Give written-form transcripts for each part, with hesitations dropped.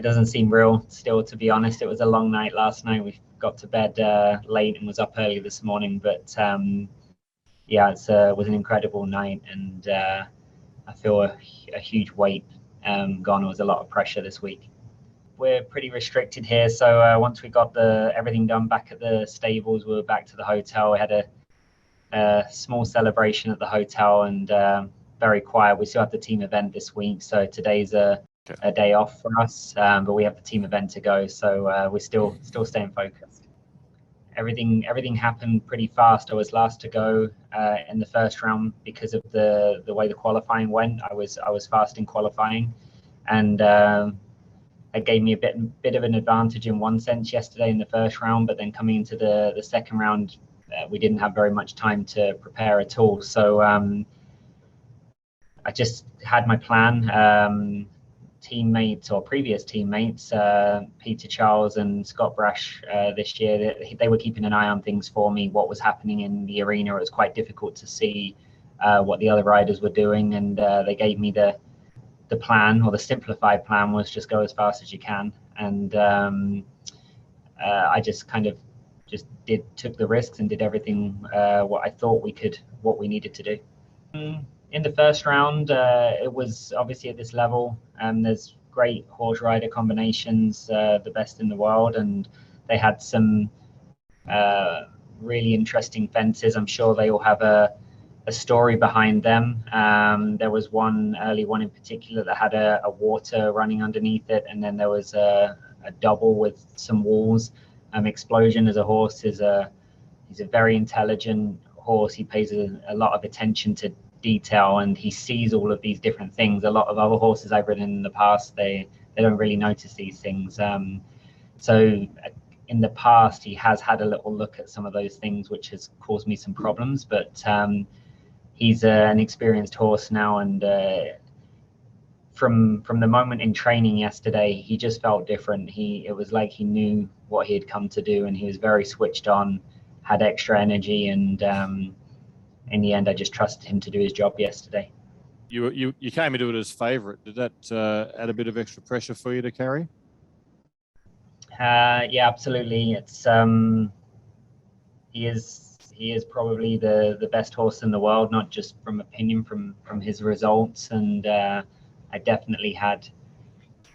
it doesn't seem real still, to be honest. It was a long night last night. We got to bed late and was up early this morning, but yeah, it was an incredible night, and I feel a huge weight gone. It was a lot of pressure this week. We're pretty restricted here, so once we got everything done back at the stables, we were back to the hotel. We had a small celebration at the hotel, and very quiet. We still have the team event this week, so today's a day off for us, but we have the team event to go, so we're still staying focused. Everything happened pretty fast. I was last to go in the first round because of the way the qualifying went. I was fast in qualifying, and it gave me a bit of an advantage in one sense yesterday in the first round. But then coming into the second round, we didn't have very much time to prepare at all. So I just had my plan. Teammates or previous teammates, Peter Charles and Scott Brash, this year, they were keeping an eye on things for me, what was happening in the arena. It was quite difficult to see what the other riders were doing, and they gave me the plan, or the simplified plan was just go as fast as you can. And I just took the risks and did everything what I thought what we needed to do. In the first round, it was obviously at this level. There's great horse rider combinations, the best in the world, and they had some really interesting fences. I'm sure they all have a story behind them. There was one early one in particular that had a water running underneath it, and then there was a double with some walls. Explosion as a horse he's a very intelligent horse. He pays a lot of attention to detail, and he sees all of these different things. A lot of other horses I've ridden in the past, they don't really notice these things. So in the past, he has had a little look at some of those things, which has caused me some problems. But he's an experienced horse now, and from the moment in training yesterday, he just felt different. It was like he knew what he had come to do, and he was very switched on, had extra energy, and in the end, I just trusted him to do his job yesterday. You came into it as favourite. Did that add a bit of extra pressure for you to carry? Yeah, absolutely. It's he is probably the best horse in the world, not just from opinion, from his results. And I definitely had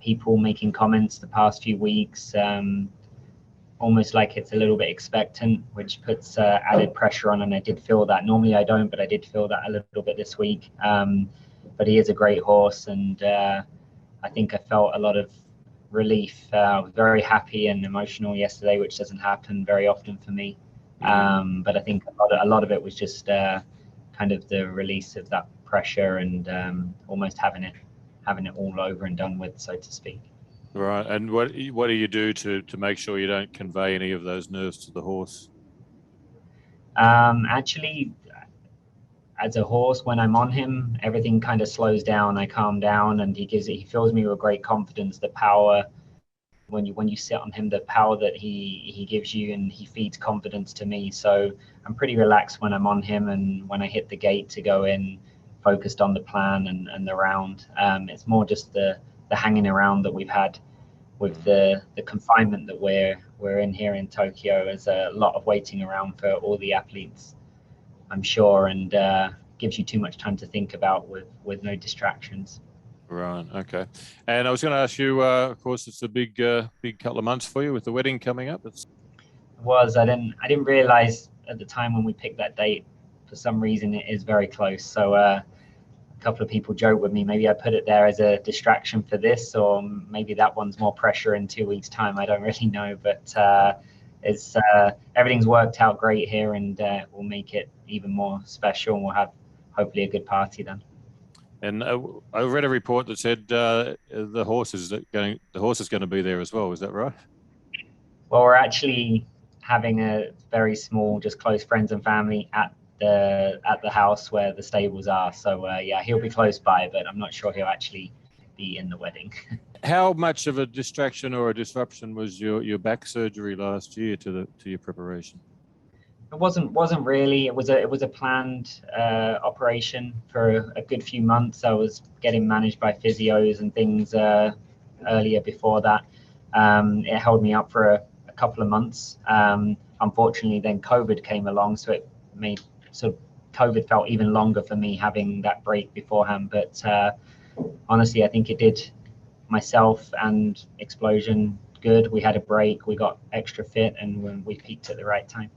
people making comments the past few weeks, almost like it's a little bit expectant, which puts added pressure on. And I did feel that. Normally I don't, but I did feel that a little bit this week. But he is a great horse, and I think I felt a lot of relief. I was very happy and emotional yesterday, which doesn't happen very often for me. But I think a lot of it was just kind of the release of that pressure, and almost having it all over and done with, so to speak. Right. And what do you do to make sure you don't convey any of those nerves to the horse? Actually, as a horse, when I'm on him, everything kind of slows down. I calm down, and he fills me with great confidence. The power, when you sit on him, the power that he gives you, and he feeds confidence to me. So I'm pretty relaxed when I'm on him, and when I hit the gate to go in, focused on the plan and the round. It's more just the hanging around that we've had with the confinement that we're in here in Tokyo. There's a lot of waiting around for all the athletes, I'm sure, and gives you too much time to think about with no distractions. Right. Okay. And I was going to ask you, of course, it's a big couple of months for you with the wedding coming up. I didn't realize at the time when we picked that date. For some reason, it is very close. So a couple of people joke with me, maybe I put it there as a distraction for this, or maybe that one's more pressure in 2 weeks' time. I don't really know, but it's everything's worked out great here, and we'll make it even more special, and we'll have hopefully a good party then. And I read a report that said the horse is going to be there as well. Is that right? Well, we're actually having a very small, just close friends and family at the house where the stables are. So yeah, he'll be close by, but I'm not sure he'll actually be in the wedding. How much of a distraction or a disruption was your back surgery last year to your preparation? It wasn't really. It was a planned operation for a good few months. I was getting managed by physios and things earlier before that. It held me up for a couple of months. Unfortunately, then COVID came along, so it made COVID felt even longer for me having that break beforehand. But honestly, I think it did myself and Explosion good. We had a break, we got extra fit, and we peaked at the right time.